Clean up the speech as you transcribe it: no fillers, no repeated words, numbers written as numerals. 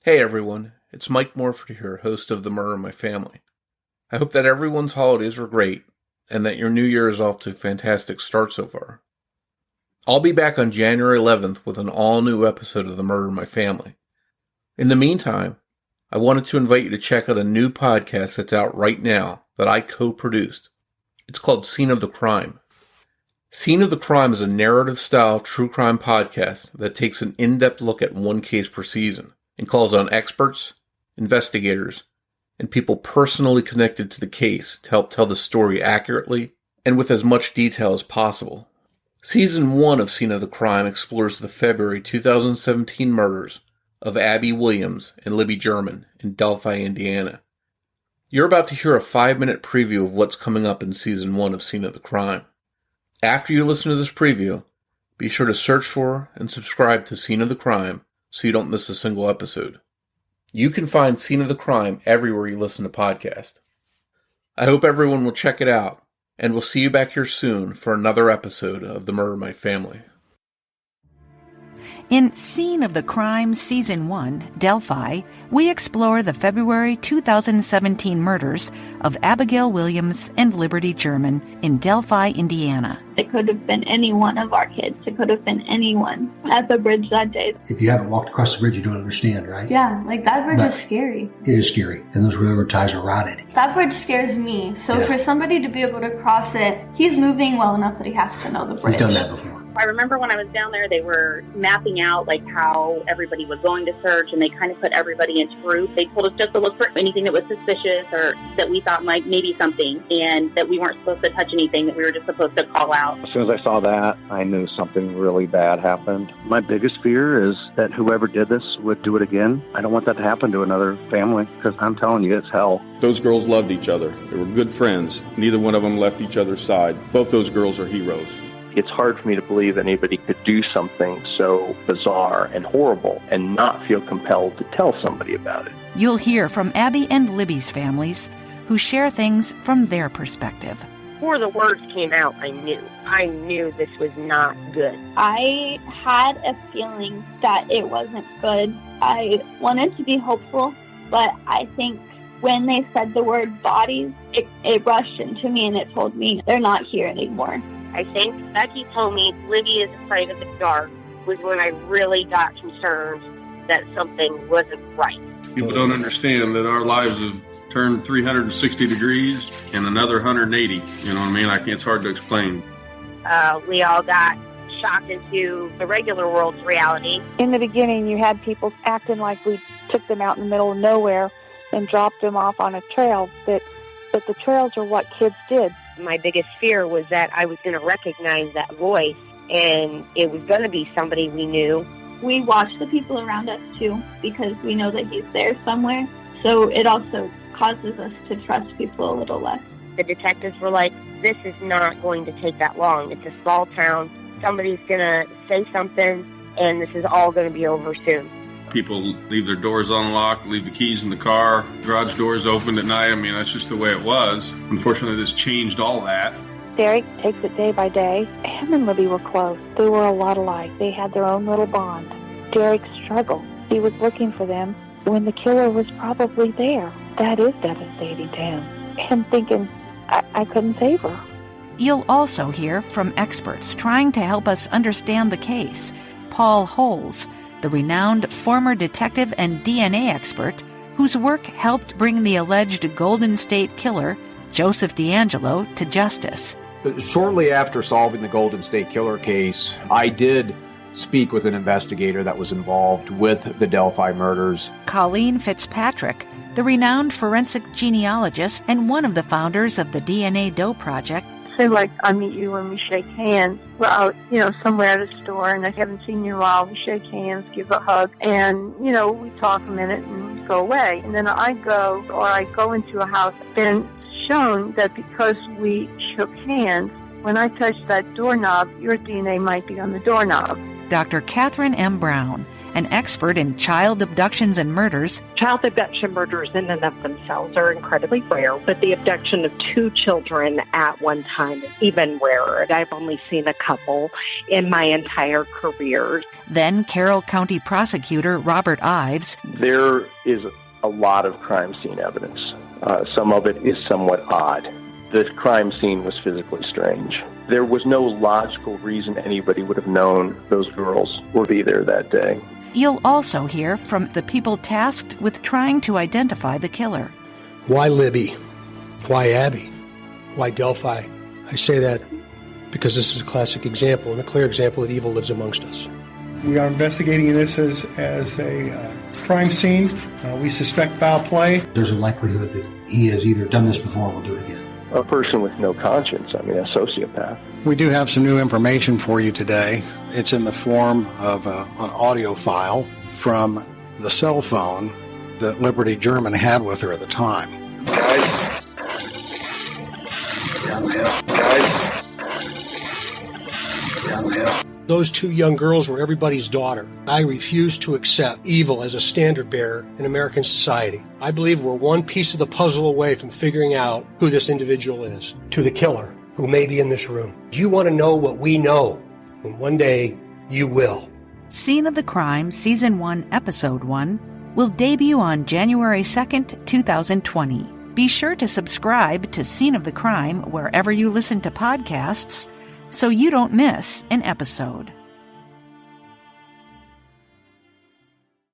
Hey everyone, it's Mike Morford here, host of The Murder in My Family. I hope that everyone's holidays were great, and that your new year is off to a fantastic start so far. I'll be back on January 11th with an all-new episode of The Murder in My Family. In the meantime, I wanted to invite you to check out a new podcast that's out right now that I co-produced. It's called Scene of the Crime. Scene of the Crime is a narrative-style true crime podcast that takes an in-depth look at one case per season and calls on experts, investigators, and people personally connected to the case to help tell the story accurately and with as much detail as possible. Season 1 of Scene of the Crime explores the February 2017 murders of Abby Williams and Libby German in Delphi, Indiana. You're about to hear a 5-minute preview of what's coming up in Season 1 of Scene of the Crime. After you listen to this preview, be sure to search for and subscribe to Scene of the Crime so you don't miss a single episode. You can find Scene of the Crime everywhere you listen to podcasts. I hope everyone will check it out, and we'll see you back here soon for another episode of The Murder in My Family. In Scene of the Crime Season 1, Delphi, we explore the February 2017 murders of Abigail Williams and Liberty German in Delphi, Indiana. It could have been any one of our kids. It could have been anyone at the bridge that day. If you haven't walked across the bridge, you don't understand, right? Yeah, like that bridge is scary. It is scary, and those railroad ties are rotted. That bridge scares me. So for somebody to be able to cross it, he's moving well enough that he has to know the bridge. He's done that before. I remember when I was down there, they were mapping out like how everybody was going to search, and they kind of put everybody into groups. They told us just to look for anything that was suspicious or that we thought might maybe something, and that we weren't supposed to touch anything, that we were just supposed to call out. As soon as I saw that, I knew something really bad happened. My biggest fear is that whoever did this would do it again. I don't want that to happen to another family, because I'm telling you, it's hell. Those girls loved each other. They were good friends. Neither one of them left each other's side. Both those girls are heroes. It's hard for me to believe anybody could do something so bizarre and horrible and not feel compelled to tell somebody about it. You'll hear from Abby and Libby's families, who share things from their perspective. Before the words came out, I knew this was not good. I had a feeling that it wasn't good. I wanted to be hopeful, but I think when they said the word bodies, it rushed into me and it told me they're not here anymore. I think Becky told me Libby is afraid of the dark was when I really got concerned that something wasn't right. People don't understand that our lives have turned 360 degrees and another 180. You know what I mean? It's hard to explain. We all got shocked into the regular world's reality. In the beginning, you had people acting like we took them out in the middle of nowhere and dropped them off on a trail, but the trails are what kids did. My biggest fear was that I was going to recognize that voice, and it was going to be somebody we knew. We watch the people around us, too, because we know that he's there somewhere. So it also causes us to trust people a little less. The detectives were like, this is not going to take that long. It's a small town. Somebody's going to say something, and this is all going to be over soon. People leave their doors unlocked, leave the keys in the car, garage doors open at night. That's just the way it was. Unfortunately, this changed all that. Derek takes it day by day. Him and Libby were close. They were a lot alike. They had their own little bond. Derek struggled. He was looking for them when the killer was probably there. That is devastating to him. And thinking, I couldn't save her. You'll also hear from experts trying to help us understand the case. Paul Holes, the renowned former detective and DNA expert whose work helped bring the alleged Golden State Killer, Joseph DeAngelo, to justice. Shortly after solving the Golden State Killer case, I did speak with an investigator that was involved with the Delphi murders. Colleen Fitzpatrick, the renowned forensic genealogist and one of the founders of the DNA Doe Project. Say, like, I meet you when we shake hands. We're out, somewhere at a store, and I haven't seen you in a while. We shake hands, give a hug, and, we talk a minute and go away. And then I go into a house, and it's shown that because we shook hands, when I touch that doorknob, your DNA might be on the doorknob. Dr. Catherine M. Brown, an expert in child abductions and murders. Child abduction murders in and of themselves are incredibly rare, but the abduction of 2 children at one time is even rarer. I've only seen a couple in my entire career. Then Carroll County Prosecutor Robert Ives. There is a lot of crime scene evidence. Some of it is somewhat odd. The crime scene was physically strange. There was no logical reason anybody would have known those girls would be there that day. You'll also hear from the people tasked with trying to identify the killer. Why Libby? Why Abby? Why Delphi? I say that because this is a classic example and a clear example that evil lives amongst us. We are investigating this as a crime scene. We suspect foul play. There's a likelihood that he has either done this before or will do it again. A person with no conscience, a sociopath. We do have some new information for you today. It's in the form of an audio file from the cell phone that Liberty German had with her at the time. Guys. Those 2 young girls were everybody's daughter. I refuse to accept evil as a standard bearer in American society. I believe we're one piece of the puzzle away from figuring out who this individual is. To the killer who may be in this room. You want to know what we know, and one day you will. Scene of the Crime, Season 1, Episode 1, will debut on January 2nd, 2020. Be sure to subscribe to Scene of the Crime wherever you listen to podcasts so you don't miss an episode.